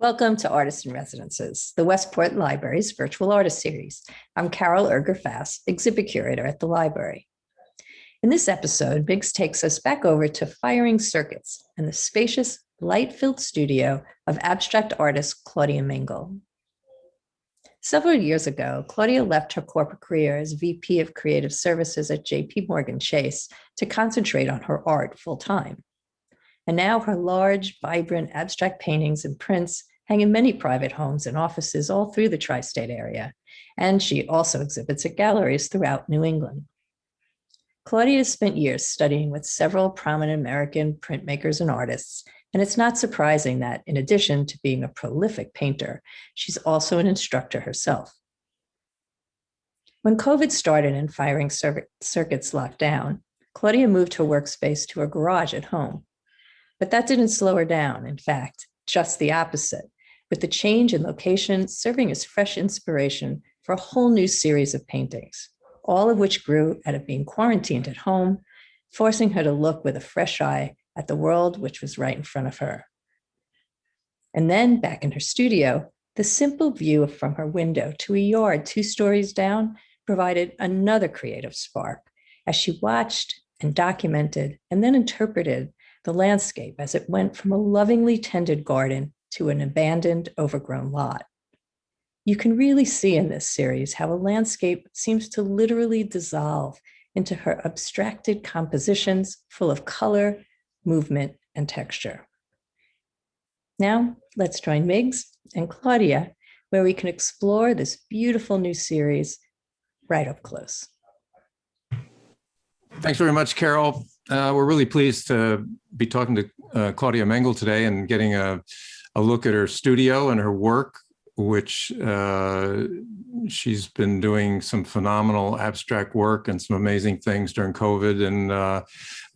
Welcome to Artists in Residences, the Westport Library's virtual artist series. I'm Carol Erger-Fass, exhibit curator at the library. In this episode, Miggs takes us back over to Firing Circuits and the spacious, light-filled studio of abstract artist Claudia Mengel. Several years ago, Claudia left her corporate career as VP of Creative Services at JPMorgan Chase to concentrate on her art full-time. And now her large, vibrant, abstract paintings and prints hang in many private homes and offices all through the tri-state area. And she also exhibits at galleries throughout New England. Claudia has spent years studying with several prominent American printmakers and artists, and it's not surprising that, in addition to being a prolific painter, she's also an instructor herself. When COVID started and Firing Circuits locked down, Claudia moved her workspace to her garage at home. But that didn't slow her down. In fact, just the opposite, with the change in location serving as fresh inspiration for a whole new series of paintings, all of which grew out of being quarantined at home, forcing her to look with a fresh eye at the world which was right in front of her. And then back in her studio, the simple view from her window to a yard 2 stories down provided another creative spark as she watched and documented and then interpreted the landscape as it went from a lovingly tended garden to an abandoned, overgrown lot. You can really see in this series how a landscape seems to literally dissolve into her abstracted compositions full of color, movement, and texture. Now, let's join Miggs and Claudia, where we can explore this beautiful new series right up close. Thanks very much, Carol. We're really pleased to be talking to Claudia Mengel today and getting a look at her studio and her work, which she's been doing some phenomenal abstract work and some amazing things during COVID. And I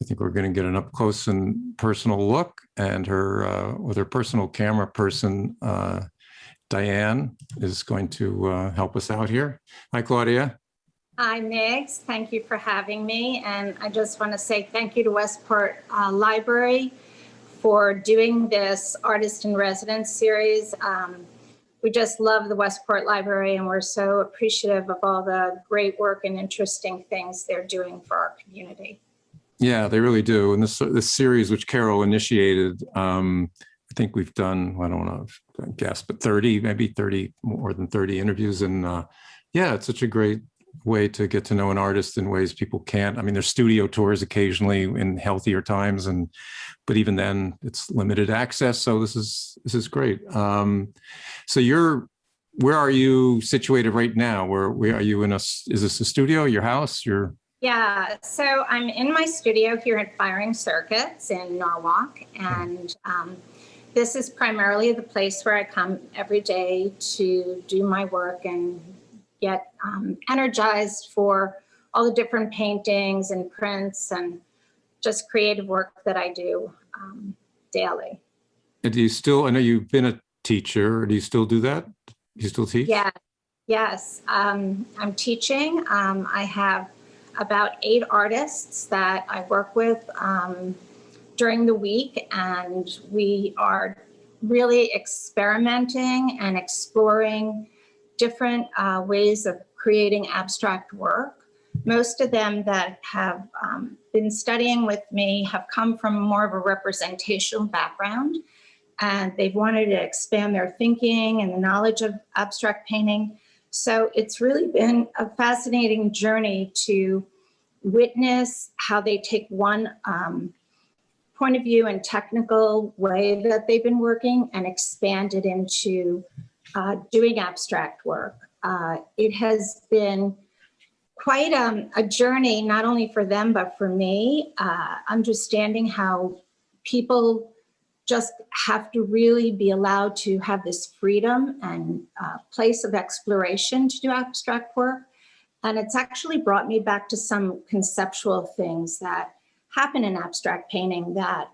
think we're going to get an up close and personal look. And her, with her personal camera person, Diane, is going to help us out here. Hi, Claudia. Hi, Miggs. Thank you for having me. And I just want to say thank you to Westport Library for doing this Artist in Residence series. We just love the Westport Library, and we're so appreciative of all the great work and interesting things they're doing for our community. Yeah, they really do. And this series, which Carol initiated, I think we've done, I don't know, I guess, but 30, maybe 30, more than 30 interviews. And yeah, it's such a great way to get to know an artist in ways people can't. I mean, there's studio tours occasionally in healthier times, but even then it's limited access. So this is great. So where are you situated right now? Where are you is this a studio, your house, Yeah, so I'm in my studio here at Firing Circuits in Norwalk, and this is primarily the place where I come every day to do my work and get energized for all the different paintings and prints and just creative work that I do daily. And do you still, I know you've been a teacher, do you still do that? Do you still teach? Yeah, yes, I'm teaching. I have about 8 artists that I work with during the week, and we are really experimenting and exploring different ways of creating abstract work. Most of them that have been studying with me have come from more of a representational background, and they've wanted to expand their thinking and the knowledge of abstract painting. So it's really been a fascinating journey to witness how they take one point of view and technical way that they've been working and expand it into doing abstract work. It has been quite a journey, not only for them, but for me, understanding how people just have to really be allowed to have this freedom and place of exploration to do abstract work. And it's actually brought me back to some conceptual things that happen in abstract painting, that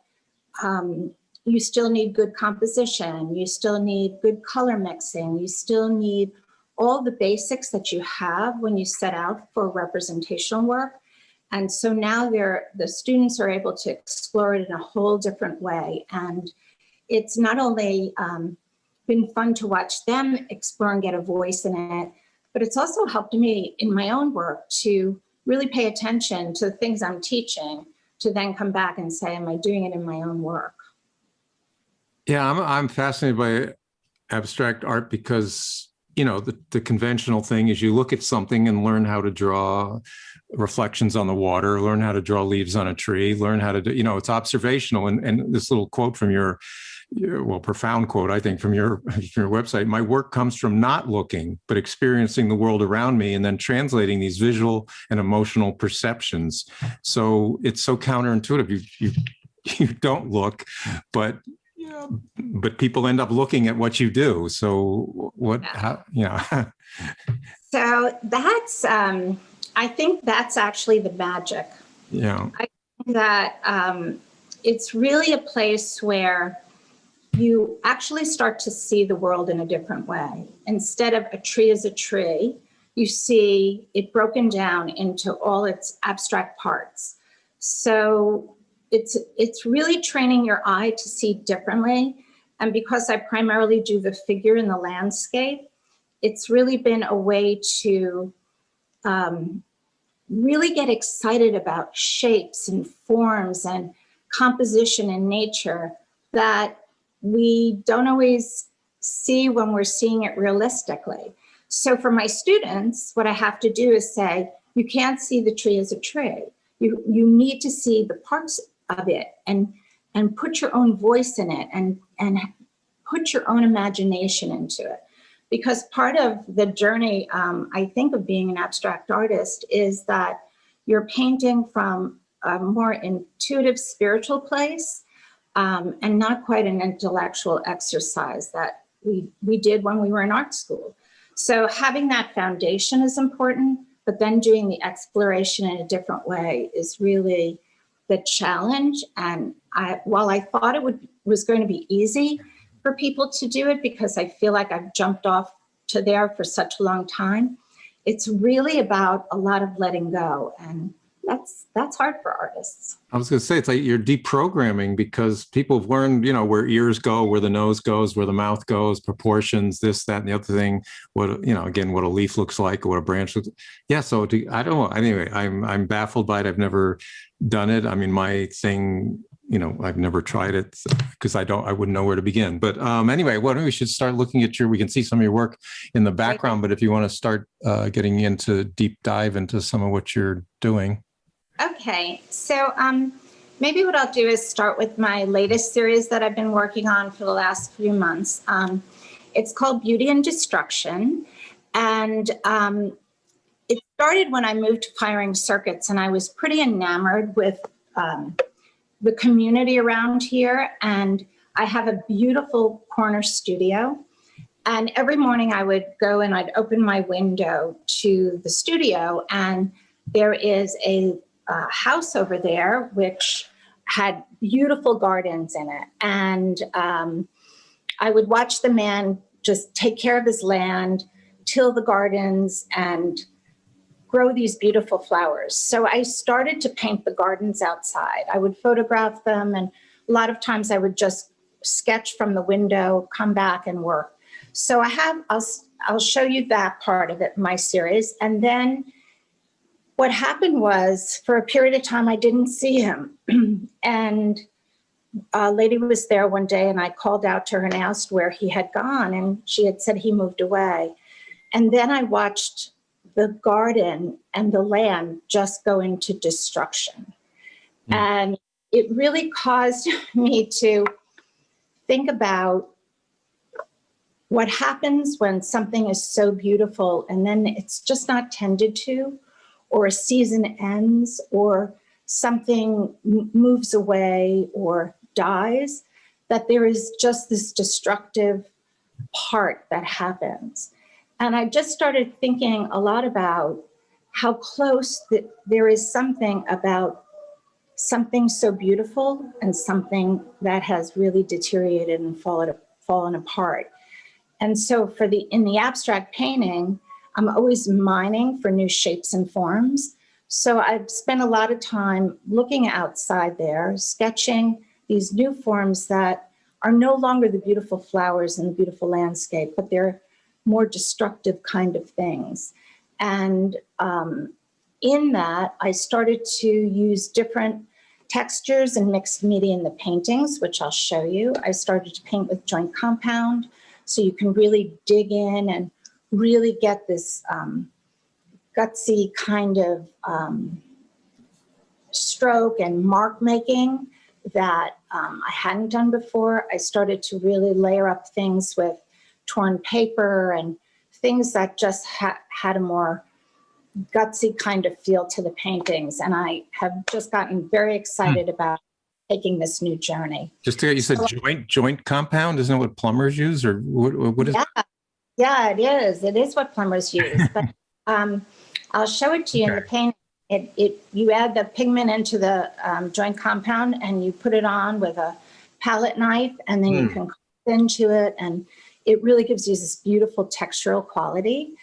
you still need good composition, you still need good color mixing, you still need all the basics that you have when you set out for representational work. And so now the students are able to explore it in a whole different way. And it's not only been fun to watch them explore and get a voice in it. But it's also helped me in my own work to really pay attention to the things I'm teaching, to then come back and say, am I doing it in my own work? Yeah, I'm fascinated by abstract art because, you know, the conventional thing is you look at something and learn how to draw reflections on the water, learn how to draw leaves on a tree, learn how to do, you know, it's observational. And this little quote from your well, profound quote, I think, from your website, my work comes from not looking, but experiencing the world around me and then translating these visual and emotional perceptions. So it's so counterintuitive. You don't look, but people end up looking at what you do. So what, how, you know. So that's, I think that's actually the magic. Yeah. I think that it's really a place where you actually start to see the world in a different way. Instead of a tree as a tree, you see it broken down into all its abstract parts. So it's really training your eye to see differently. And because I primarily do the figure in the landscape, it's really been a way to really get excited about shapes and forms and composition in nature that we don't always see when we're seeing it realistically. So for my students, what I have to do is say, you can't see the tree as a tree. You need to see the parts of it and put your own voice in it and put your own imagination into it. Because part of the journey, I think, of being an abstract artist is that you're painting from a more intuitive, spiritual place, and not quite an intellectual exercise that we did when we were in art school. So having that foundation is important, but then doing the exploration in a different way is really the challenge. And while I thought it was going to be easy for people to do it, because I feel like I've jumped off to there for such a long time, it's really about a lot of letting go. And that's hard for artists. I was going to say, it's like you're deprogramming because people have learned, you know, where ears go, where the nose goes, where the mouth goes, proportions, this, that, and the other thing. What, you know, again, what a leaf looks like or what a branch looks like. Yeah. So I don't know. Anyway, I'm baffled by it. I've never done it. I mean, my thing, you know, I've never tried it because I wouldn't know where to begin. But anyway, why don't we should start looking at we can see some of your work in the background, but if you want to start getting into deep dive into some of what you're doing. Okay, so maybe what I'll do is start with my latest series that I've been working on for the last few months. It's called Beauty and Destruction. And it started when I moved to firing circuits, and I was pretty enamored with the community around here. And I have a beautiful corner studio. And every morning I would go and I'd open my window to the studio, and there is a house over there which had beautiful gardens in it. And I would watch the man just take care of his land, till the gardens, and grow these beautiful flowers. So I started to paint the gardens outside. I would photograph them, and a lot of times I would just sketch from the window, come back and work. So I'll show you that part of it in my series. And then what happened was, for a period of time, I didn't see him. And a lady was there one day, and I called out to her and asked where he had gone. And she had said he moved away. And then I watched the garden and the land just go into destruction. Mm. And it really caused me to think about what happens when something is so beautiful and then it's just not tended to, or a season ends, or something moves away or dies, that there is just this destructive part that happens. And I just started thinking a lot about how close there is something about something so beautiful and something that has really deteriorated and fallen apart. And so in the abstract painting, I'm always mining for new shapes and forms. So I've spent a lot of time looking outside there, sketching these new forms that are no longer the beautiful flowers and the beautiful landscape, but they're more destructive kind of things. And in that, I started to use different textures and mixed media in the paintings, which I'll show you. I started to paint with joint compound, so you can really dig in and really get this gutsy kind of stroke and mark making that I hadn't done before. I started to really layer up things with torn paper and things that just had a more gutsy kind of feel to the paintings. And I have just gotten very excited about taking this new journey. Just to get, you said joint compound, isn't it what plumbers use, or what is? Yeah, it is. It is what plumbers use. But I'll show it to you in the paint. You add the pigment into the joint compound and you put it on with a palette knife, and then you can cut into it, and it really gives you this beautiful textural quality.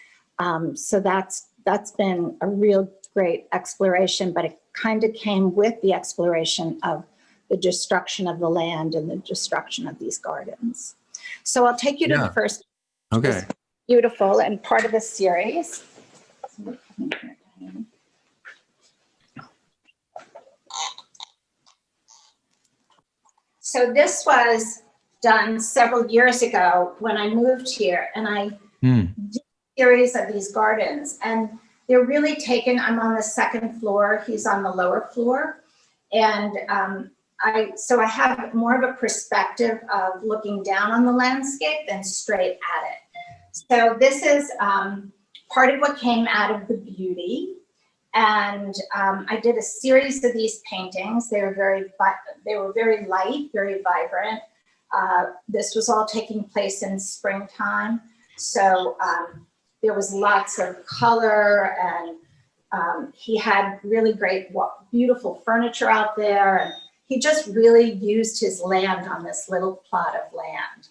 So that's been a real great exploration, but it kind of came with the exploration of the destruction of the land and the destruction of these gardens. So I'll take you to the first. Okay. Beautiful and part of the series. So this was done several years ago when I moved here, and I did a series of these gardens, and they're really taken. I'm on the second floor, he's on the lower floor, and so I have more of a perspective of looking down on the landscape than straight at it. So this is part of what came out of the beauty. And I did a series of these paintings. They were very light, very vibrant. This was all taking place in springtime. So there was lots of color, and he had really great, beautiful furniture out there. And he just really used his land on this little plot of land.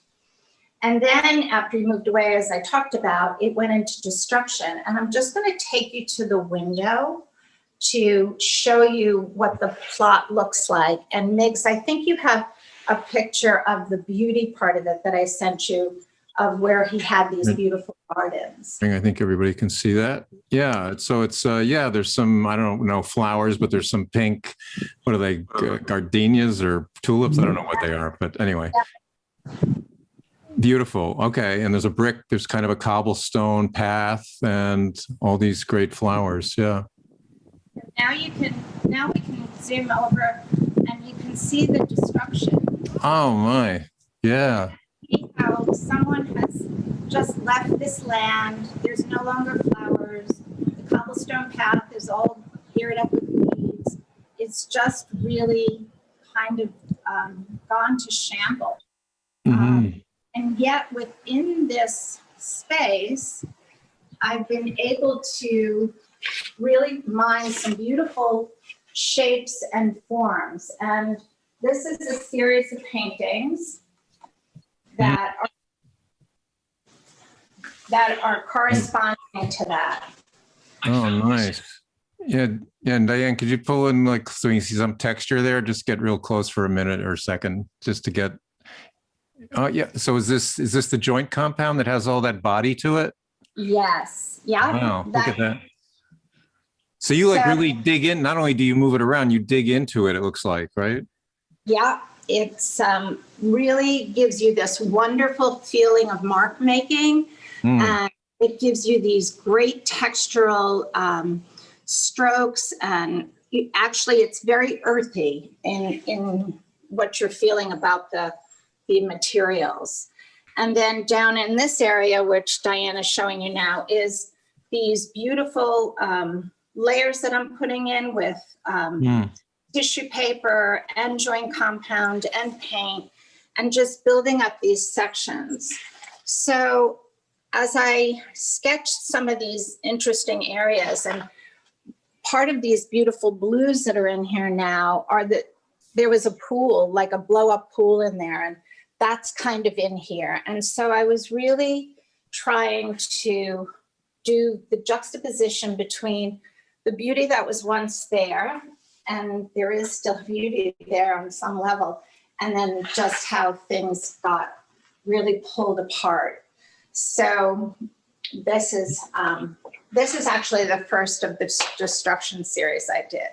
And then after he moved away, as I talked about, it went into destruction. And I'm just going to take you to the window to show you what the plot looks like. And Miggs, I think you have a picture of the beauty part of it that I sent you, of where he had these beautiful gardens. I think everybody can see that. Yeah. So it's, there's some, I don't know, flowers, but there's some pink, what are they, gardenias or tulips? I don't know what they are, but anyway. Yeah. Beautiful. Okay. And there's kind of a cobblestone path and all these great flowers. Yeah. Now we can zoom over and you can see the destruction. Oh my. Yeah. See how someone has just left this land. There's no longer flowers. The cobblestone path is all geared up with weeds. It's just really kind of gone to shambles. And yet within this space, I've been able to really mine some beautiful shapes and forms. And this is a series of paintings that are corresponding to that. Oh, nice. Yeah. And Diane, could you pull in, like, so you see some texture there? Just get real close for a minute or a second, just to get. Oh yeah. So is this the joint compound that has all that body to it? Yes. Yeah. Wow. Look at that. So you really dig in. Not only do you move it around, you dig into it. It looks like, right? Yeah. It's really gives you this wonderful feeling of mark making, and it gives you these great textural strokes, and actually it's very earthy in what you're feeling about the materials. And then down in this area, which Diane is showing you now, is these beautiful layers that I'm putting in with tissue paper and joint compound and paint, and just building up these sections. So as I sketched some of these interesting areas, and part of these beautiful blues that are in here now are that there was a pool, like a blow up pool in there, and that's kind of in here. And so I was really trying to do the juxtaposition between the beauty that was once there, and there is still beauty there on some level, and then just how things got really pulled apart. So this is actually the first of the destruction series I did.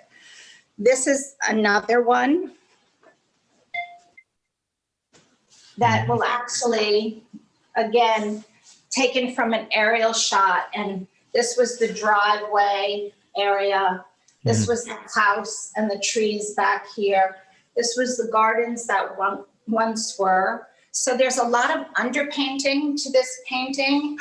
This is another one that will actually, again, taken from an aerial shot. And this was the driveway area. This was the house and the trees back here. This was the gardens that once were. So there's a lot of underpainting to this painting.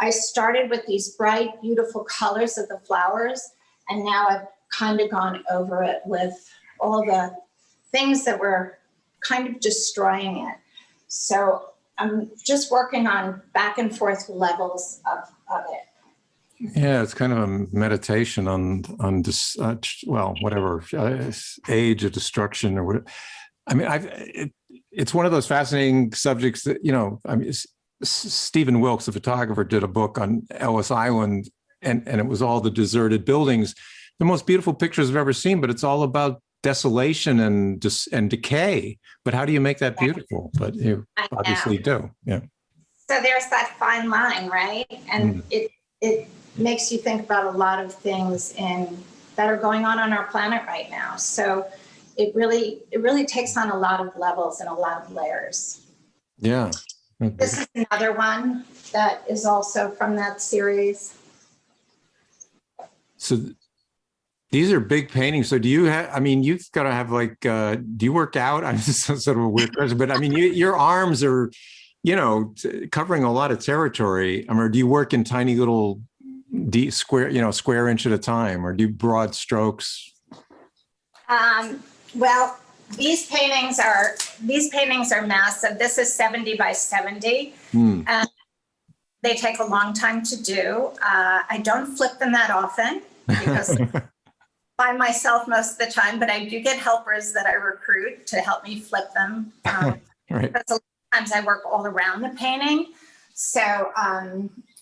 I started with these bright, beautiful colors of the flowers, and now I've kind of gone over it with all the things that were kind of destroying it. So I'm just working on back and forth levels of it. Yeah, it's kind of a meditation on this, whatever age of destruction or what. I mean, it's one of those fascinating subjects that, Stephen Wilkes, the photographer, did a book on Ellis Island, and it was all the deserted buildings, the most beautiful pictures I've ever seen, but it's all about desolation and decay. But how do you make that beautiful? But you obviously do. Yeah. So there's that fine line, right? And it makes you think about a lot of things that are going on our planet right now. So it really takes on a lot of levels and a lot of layers. Yeah. This is another one that is also from that series. So these are big paintings. So do you have, you've got to have do you work out? I'm just sort of a weird question, but your arms are, covering a lot of territory. Or do you work in tiny little square inch at a time, or do you broad strokes? Well, these paintings are massive. This is 70 by 70. They take a long time to do. I don't flip them that often because by myself most of the time, but I do get helpers that I recruit to help me flip them. Right. Because a lot of times I work all around the painting. So,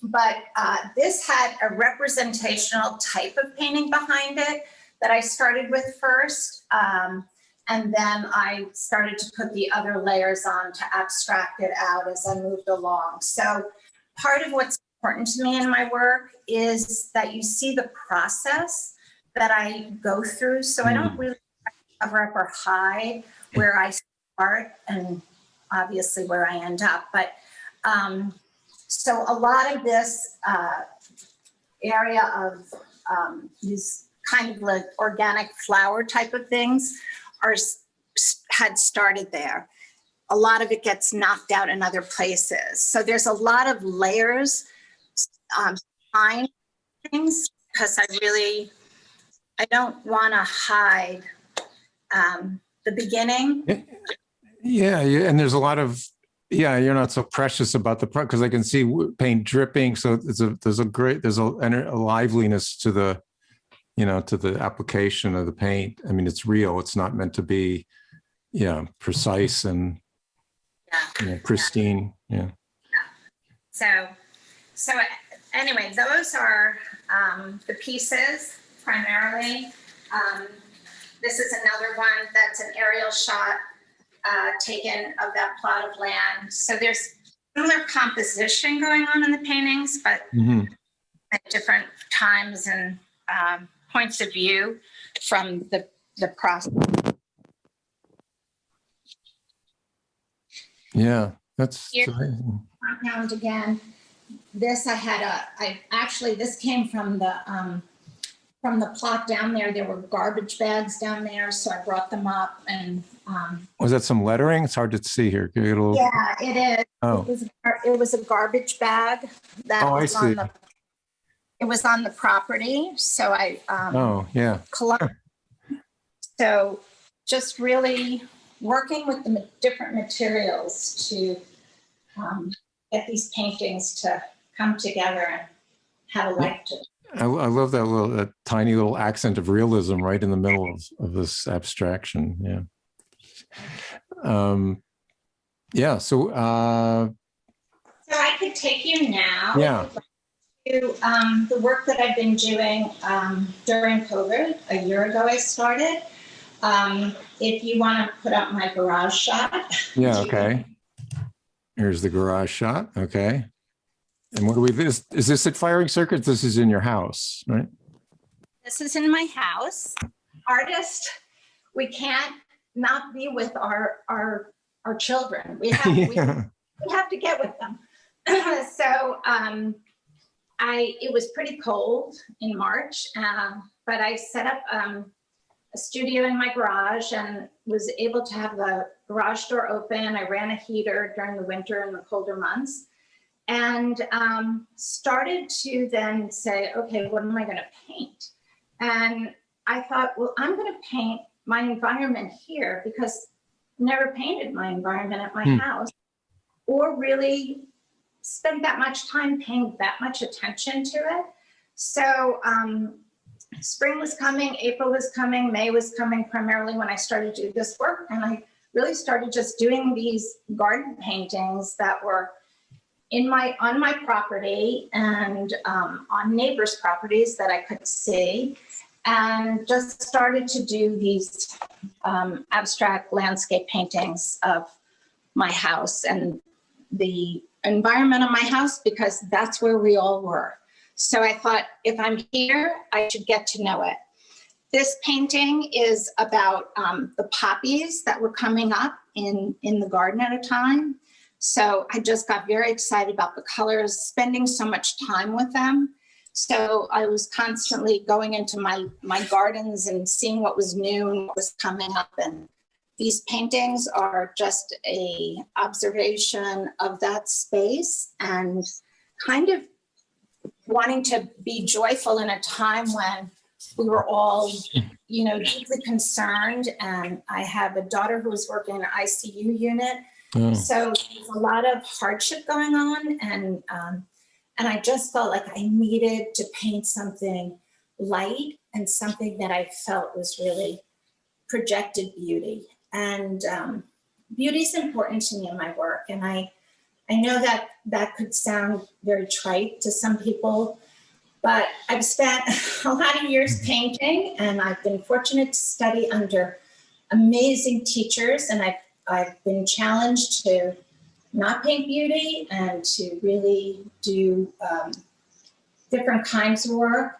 but this had a representational type of painting behind it that I started with first. And then I started to put the other layers on to abstract it out as I moved along. So part of what's important to me in my work is that you see the process that I go through. So I don't really cover up or hide where I start and obviously where I end up. But so a lot of this area of these kind of like organic flower type of things had started there. A lot of it gets knocked out in other places. So there's a lot of layers behind things because I don't want to hide the beginning. Yeah, and there's a lot of, you're not so precious about the because I can see paint dripping. So there's a liveliness to the, to the application of the paint. I mean, it's real. It's not meant to be, precise and pristine. Yeah. So anyway, those are the pieces primarily. This is another one that's an aerial shot taken of that plot of land. So there's similar composition going on in the paintings, but at different times and points of view from the process. Yeah, that's Background again. This this came from the plot down there. There were garbage bags down there, so I brought them up and. Was that some lettering? It's hard to see here. Give me a little. Yeah, it is. Oh. It was a garbage bag that was I see. It was on the property, so I collected. So just really working with the different materials to get these paintings to come together and have a life to it. I love that tiny little accent of realism right in the middle of this abstraction. Yeah. So I could take you now. Yeah. To the work that I've been doing during COVID. A year ago I started. If you want to put up my garage shot. Yeah, okay. Here's the garage shot. Okay. And what do we, is this at Firing Circuit? This is in your house, right? This is in my house. Artist, we can't not be with our children. We have, Yeah. we have to get with them. So it was pretty cold in March, but I set up a studio in my garage and was able to have the garage door open. I ran a heater during the winter and the colder months, and started to then say, okay, what am I going to paint? And I thought, well, I'm going to paint my environment here because I never painted my environment at my house, or really spent that much time paying that much attention to it. So spring was coming, April was coming, May was coming, primarily when I started to do this work. And I really started just doing these garden paintings that were on my property and on neighbors' properties that I could see, and just started to do these abstract landscape paintings of my house and the environment of my house, because that's where we all were. So I thought, if I'm here, I should get to know it. This painting is about the poppies that were coming up in the garden at a time. So I just got very excited about the colors, spending so much time with them. So I was constantly going into my gardens and seeing what was new and what was coming up. And these paintings are just a observation of that space and kind of wanting to be joyful in a time when we were all, deeply concerned. And I have a daughter who was working in an ICU unit. So there's a lot of hardship going on. And I just felt like I needed to paint something light and something that I felt was really projected beauty. And beauty is important to me in my work. And I know that could sound very trite to some people, but I've spent a lot of years painting, and I've been fortunate to study under amazing teachers. And I've been challenged to not paint beauty and to really do different kinds of work.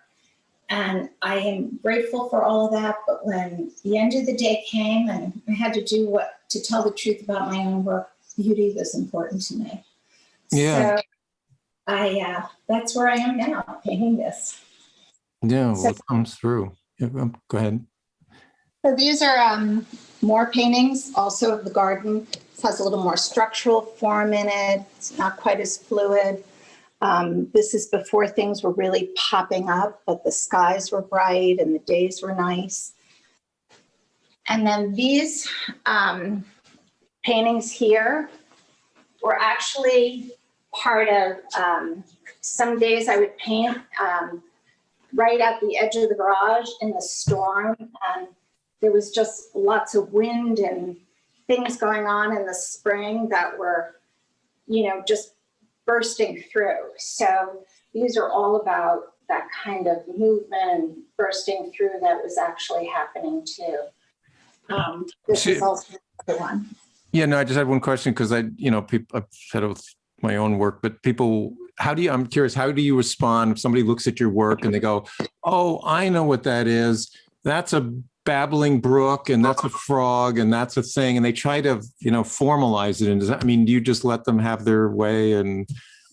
And I am grateful for all of that. But when the end of the day came and I had to tell the truth about my own work, beauty was important to me. Yeah. So that's where I am now, painting this. Yeah, what comes through? Yeah, go ahead. So these are more paintings also of the garden. This has a little more structural form in it. It's not quite as fluid. This is before things were really popping up, but the skies were bright and the days were nice. And then these paintings here were actually part of some days I would paint right at the edge of the garage in the storm. And there was just lots of wind and things going on in the spring that were, just bursting through. So these are all about that kind of movement and bursting through that was actually happening too. This is also another one. Yeah, no, I just had one question because I've said it with my own work, but people, I'm curious, how do you respond if somebody looks at your work and they go, oh, I know what that is. That's a babbling brook and that's a frog and that's a thing. And they try to, formalize it. And do you just let them have their way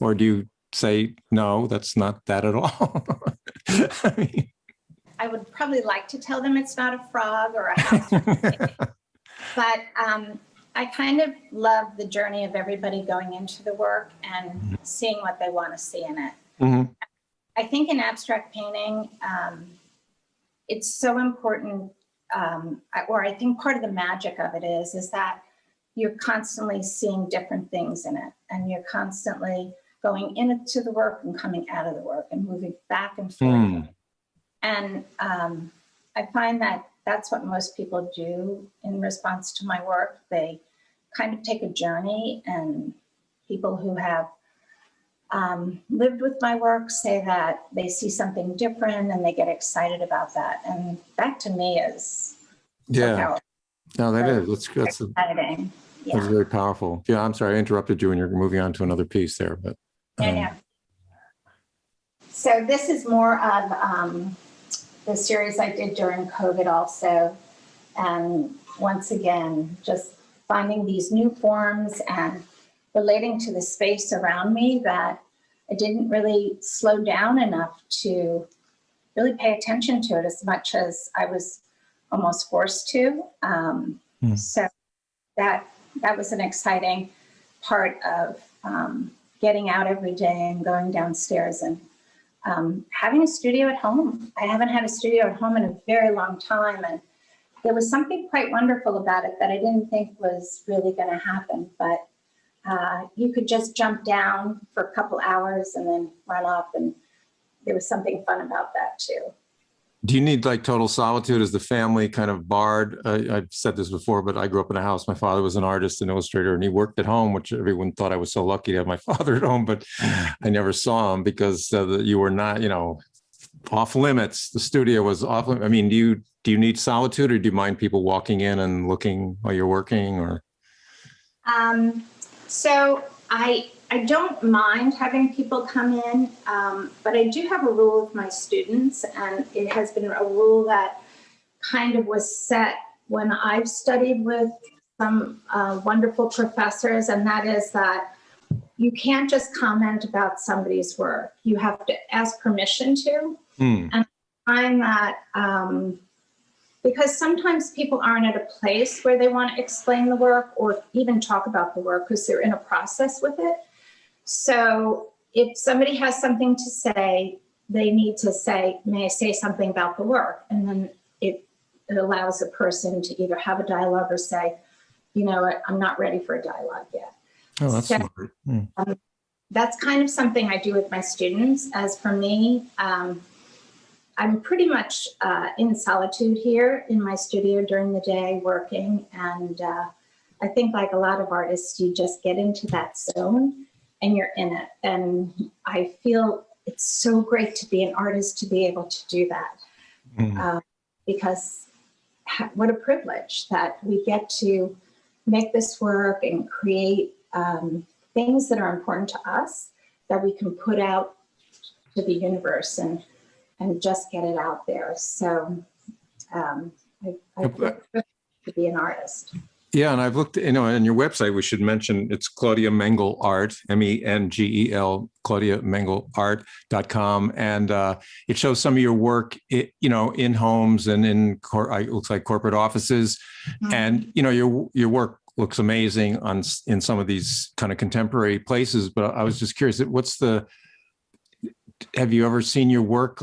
or do you say, no, that's not that at all? I would probably like to tell them it's not a frog or a house. But I kind of love the journey of everybody going into the work and seeing what they want to see in it. Mm-hmm. I think in abstract painting, it's so important, or I think part of the magic of it is that you're constantly seeing different things in it, and you're constantly going into the work and coming out of the work and moving back and forth. And I find that that's what most people do in response to my work. They kind of take a journey, and people who have lived with my work say that they see something different and they get excited about that. And that to me is Yeah. powerful. No, that So is. That's exciting. that was Yeah. very powerful. Yeah, I'm sorry I interrupted you and you're moving on to another piece there, but Yeah. So this is more of the series I did during COVID also. And once again, just finding these new forms and relating to the space around me that I didn't really slow down enough to really pay attention to it as much as I was almost forced to. So that was an exciting part of getting out every day and going downstairs and having a studio at home. I haven't had a studio at home in a very long time, and there was something quite wonderful about it that I didn't think was really going to happen. But you could just jump down for a couple hours and then run up, and there was something fun about that too. do you need like total solitude? Is the family kind of barred? I've said this before, but I grew up in a house. My father was an artist and illustrator, and he worked at home, which everyone thought I was so lucky to have my father at home, but I never saw him because you were not, off limits. The studio was off. I mean, do you need solitude, or do you mind people walking in and looking while you're working, or? So I don't mind having people come in, but I do have a rule with my students, and it has been a rule that kind of was set when I've studied with some wonderful professors, and that is that you can't just comment about somebody's work. You have to ask permission to. And I find that because sometimes people aren't at a place where they want to explain the work or even talk about the work because they're in a process with it. So if somebody has something to say, they need to say, may I say something about the work? And then it allows a person to either have a dialogue or say, you know what, I'm not ready for a dialogue yet. Oh, that's smart. That's kind of something I do with my students. As for me, I'm pretty much in solitude here in my studio during the day working. And I think like a lot of artists, you just get into that zone and you're in it. And I feel it's so great to be an artist to be able to do that. Because what a privilege that we get to make this work and create things that are important to us that we can put out to the universe and just get it out there. So I feel to be an artist. Yeah, and I've looked, on your website, we should mention it's Claudia Mengel Art, Mengel, ClaudiaMengelArt.com. And it shows some of your work, in homes and in, it looks like corporate offices. And, your work looks amazing in some of these kind of contemporary places. But I was just curious, have you ever seen your work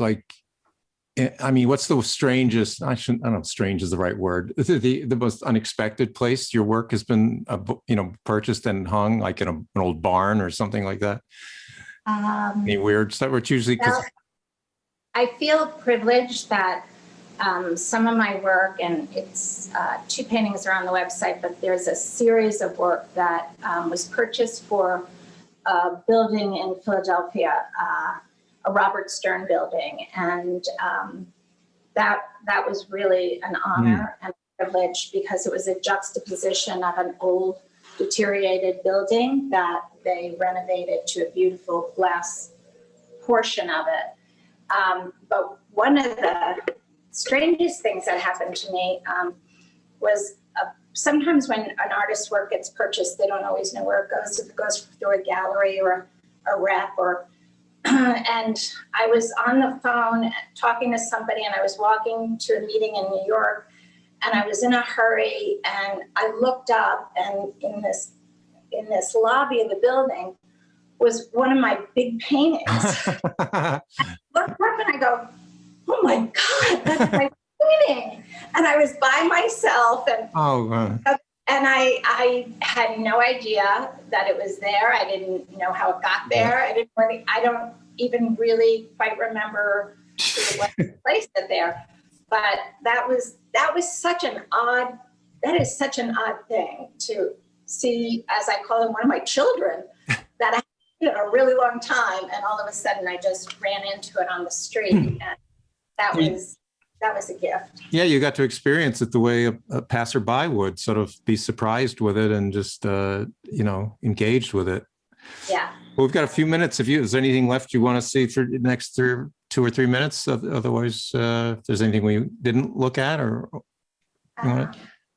what's the strangest, I don't know if strange is the right word, the most unexpected place your work has been, purchased and hung, like in an old barn or something like that? Any weird stuff? It's usually because I feel privileged that some of my work, and it's 2 paintings are on the website, but there's a series of work that was purchased for a building in Philadelphia, a Robert Stern building. And that was really an honor and a privilege because it was a juxtaposition of an old deteriorated building that they renovated to a beautiful glass portion of it. But one of the strangest things that happened to me was sometimes when an artist's work gets purchased, they don't always know where it goes. If it goes through a gallery or a rep and I was on the phone talking to somebody, and I was walking to a meeting in New York, and I was in a hurry, and I looked up, and in this lobby of the building was one of my big paintings. I looked up and I go, oh my God, that's my painting. And I was by myself, and I had no idea that it was there. I didn't know how it got there. I don't even really quite remember what placed it there. But that is such an odd thing to see, as I call him, one of my children that I had a really long time, and all of a sudden I just ran into it on the street. And that was that was a gift. Yeah, you got to experience it the way a passerby would, sort of be surprised with it and just, engaged with it. Yeah. Well, we've got a few minutes. Is there anything left you want to see for the next 2 or 3 minutes? Otherwise, if there's anything we didn't look at, or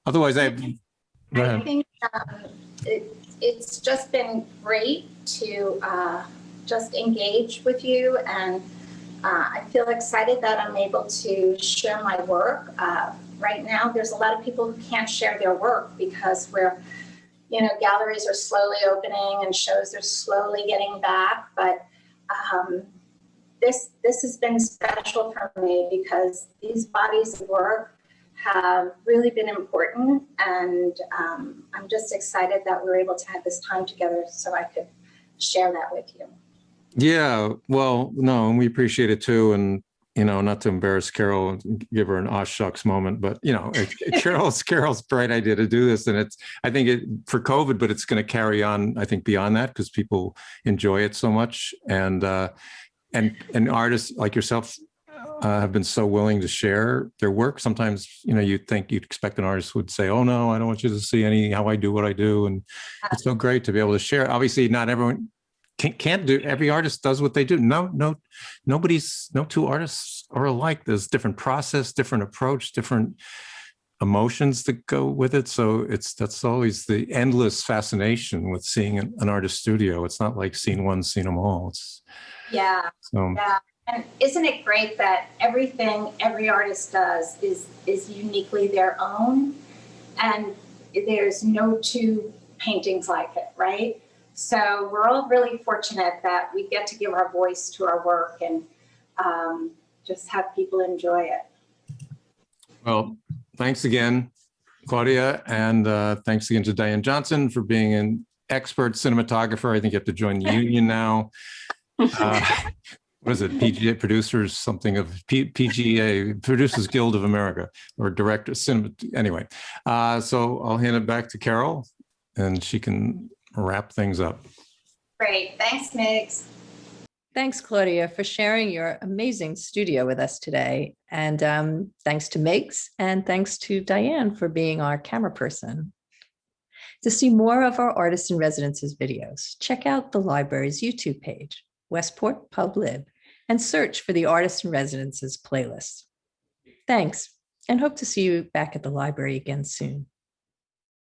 otherwise, I think it's just been great to just engage with you, and I feel excited that I'm able to share my work. Right now, there's a lot of people who can't share their work because galleries are slowly opening and shows are slowly getting back. But this has been special for me because these bodies of work have really been important. And I'm just excited that we're able to have this time together so I could share that with you. Yeah, well, no, and we appreciate it too. And, not to embarrass Carol and give her an aw shucks moment, but, Carol's bright idea to do this. And I think for COVID, but it's going to carry on, I think, beyond that, because people enjoy it so much. And artists like yourself have been so willing to share their work. Sometimes, you'd expect an artist would say, oh, no, I don't want you to see how I do what I do. And it's so great to be able to share. Obviously, not everyone can't do. Every artist does what they do. No two artists are alike. There's different process, different approach, different emotions that go with it. So that's always the endless fascination with seeing an artist studio. It's not like scene one, seen them all. Yeah. And isn't it great that everything every artist does is uniquely their own, and there's no two paintings like it, right? So we're all really fortunate that we get to give our voice to our work and just have people enjoy it. Well, thanks again, Claudia, and thanks again to Diane Johnson for being an expert cinematographer. I think you have to join the union now. What is it? PGA Producers, something of PGA, Producers Guild of America, or Director Cinema. Anyway, so I'll hand it back to Carol, and she can wrap things up. Great. Thanks, Miggs. Thanks, Claudia, for sharing your amazing studio with us today. And thanks to Miggs, and thanks to Diane for being our camera person. To see more of our Artists in Residences videos, check out the library's YouTube page, Westport Pub Lib, and search for the Artists in Residences playlist. Thanks, and hope to see you back at the library again soon.